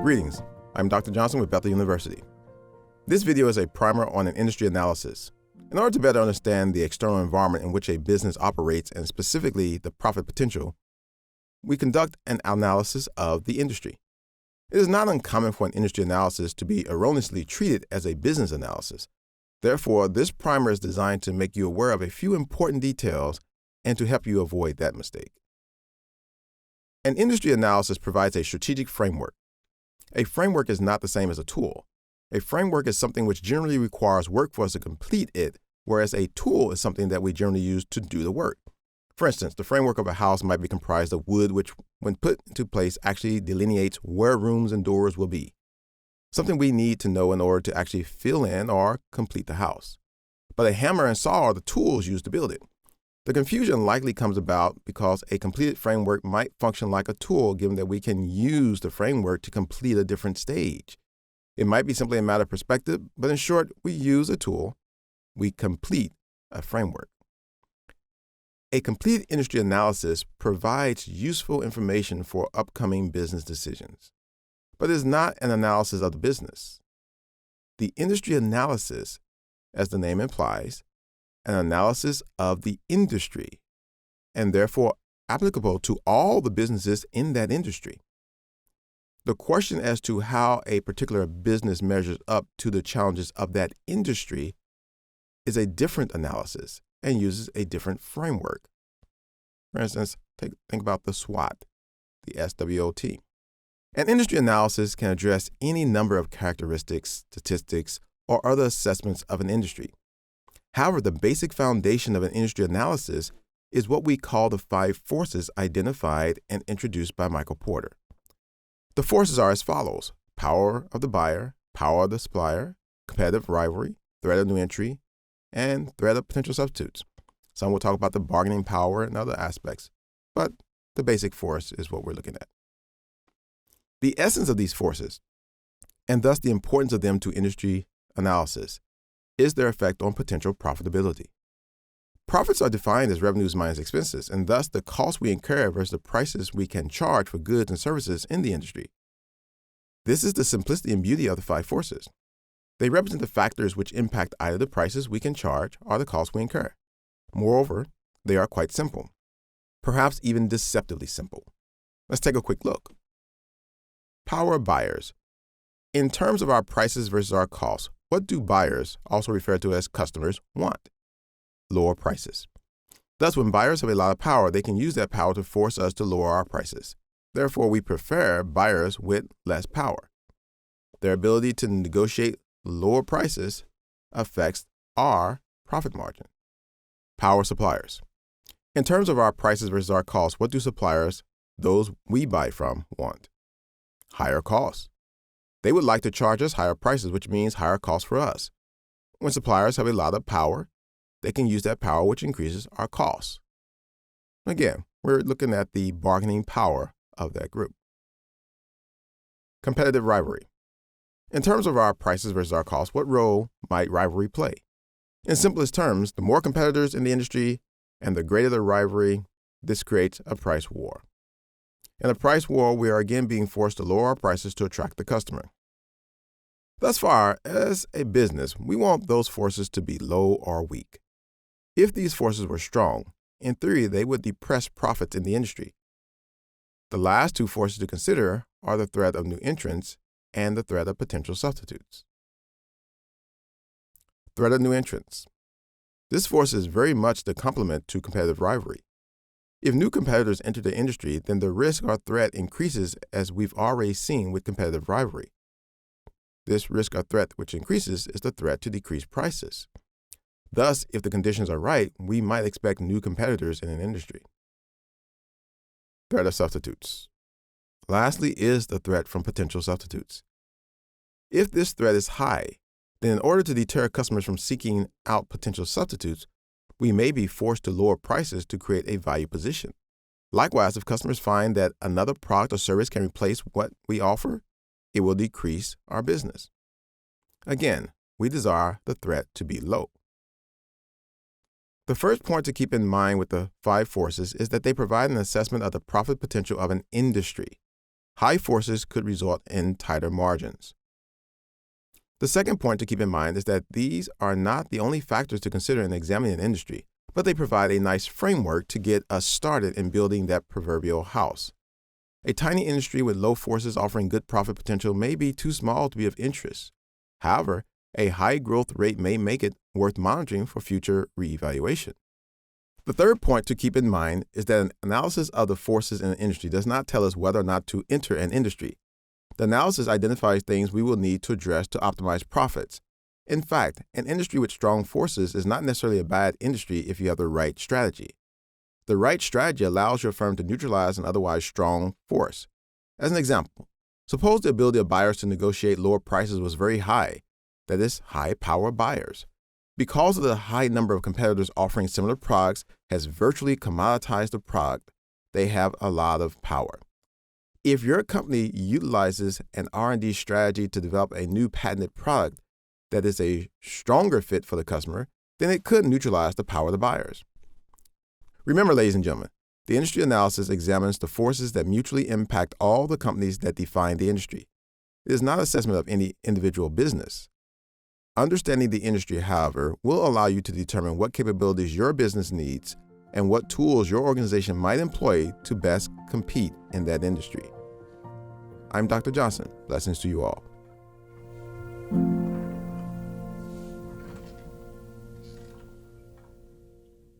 Greetings, I'm Dr. Johnson with Bethel University. This video is a primer on an industry analysis. In order to better understand the external environment in which a business operates and specifically the profit potential, we conduct an analysis of the industry. It is not uncommon for an industry analysis to be erroneously treated as a business analysis. Therefore, this primer is designed to make you aware of a few important details and to help you avoid that mistake. An industry analysis provides a strategic framework. A framework is not the same as a tool. A framework is something which generally requires work for us to complete it, whereas a tool is something that we generally use to do the work. For instance, the framework of a house might be comprised of wood, which, when put into place, actually delineates where rooms and doors will be, something we need to know in order to actually fill in or complete the house. But a hammer and saw are the tools used to build it. The confusion likely comes about because a completed framework might function like a tool, given that we can use the framework to complete a different stage. It might be simply a matter of perspective, but in short, we use a tool, we complete a framework. A complete industry analysis provides useful information for upcoming business decisions, but it is not an analysis of the business. The industry analysis, as the name implies, an analysis of the industry, and therefore applicable to all the businesses in that industry. The question as to how a particular business measures up to the challenges of that industry is a different analysis and uses a different framework. For instance, think about the SWOT, the SWOT. An industry analysis can address any number of characteristics, statistics, or other assessments of an industry. However, the basic foundation of an industry analysis is what we call the 5 forces identified and introduced by Michael Porter. The forces are as follows: power of the buyer, power of the supplier, competitive rivalry, threat of new entry, and threat of potential substitutes. Some will talk about the bargaining power and other aspects, but the basic force is what we're looking at. The essence of these forces, and thus the importance of them to industry analysis, is their effect on potential profitability. Profits are defined as revenues minus expenses, and thus the costs we incur versus the prices we can charge for goods and services in the industry. This is the simplicity and beauty of the 5 forces. They represent the factors which impact either the prices we can charge or the costs we incur. Moreover, they are quite simple, perhaps even deceptively simple. Let's take a quick look. Power of buyers. In terms of our prices versus our costs, what do buyers, also referred to as customers, want? Lower prices. Thus, when buyers have a lot of power, they can use that power to force us to lower our prices. Therefore, we prefer buyers with less power. Their ability to negotiate lower prices affects our profit margin. Power suppliers. In terms of our prices versus our costs, what do suppliers, those we buy from, want? Higher costs. They would like to charge us higher prices, which means higher costs for us. When suppliers have a lot of power, they can use that power, which increases our costs. Again, we're looking at the bargaining power of that group. Competitive rivalry. In terms of our prices versus our costs, what role might rivalry play? In simplest terms, the more competitors in the industry and the greater the rivalry, this creates a price war. In a price war, we are again being forced to lower our prices to attract the customer. Thus far, as a business, we want those forces to be low or weak. If these forces were strong, in theory, they would depress profits in the industry. The last 2 forces to consider are the threat of new entrants and the threat of potential substitutes. Threat of new entrants. This force is very much the complement to competitive rivalry. If new competitors enter the industry, then the risk or threat increases, as we've already seen with competitive rivalry. This risk or threat which increases is the threat to decrease prices. Thus, if the conditions are right, we might expect new competitors in an industry. Threat of substitutes. Lastly is the threat from potential substitutes. If this threat is high, then in order to deter customers from seeking out potential substitutes, we may be forced to lower prices to create a value position. Likewise, if customers find that another product or service can replace what we offer, it will decrease our business. Again, we desire the threat to be low. The first point to keep in mind with the 5 forces is that they provide an assessment of the profit potential of an industry. high forces could result in tighter margins. The second point to keep in mind is that these are not the only factors to consider in examining an industry, but they provide a nice framework to get us started in building that proverbial house. A tiny industry with low forces offering good profit potential may be too small to be of interest. However, a high growth rate may make it worth monitoring for future reevaluation. The third point to keep in mind is that an analysis of the forces in an industry does not tell us whether or not to enter an industry. The analysis identifies things we will need to address to optimize profits. In fact, an industry with strong forces is not necessarily a bad industry if you have the right strategy. The right strategy allows your firm to neutralize an otherwise strong force. As an example, suppose the ability of buyers to negotiate lower prices was very high, that is, high-power buyers. Because of the high number of competitors offering similar products has virtually commoditized the product, they have a lot of power. If your company utilizes an R&D strategy to develop a new patented product that is a stronger fit for the customer, then it could neutralize the power of the buyers. Remember, ladies and gentlemen, the industry analysis examines the forces that mutually impact all the companies that define the industry. It is not an assessment of any individual business. Understanding the industry, however, will allow you to determine what capabilities your business needs and what tools your organization might employ to best compete in that industry. I'm Dr. Johnson. Blessings to you all.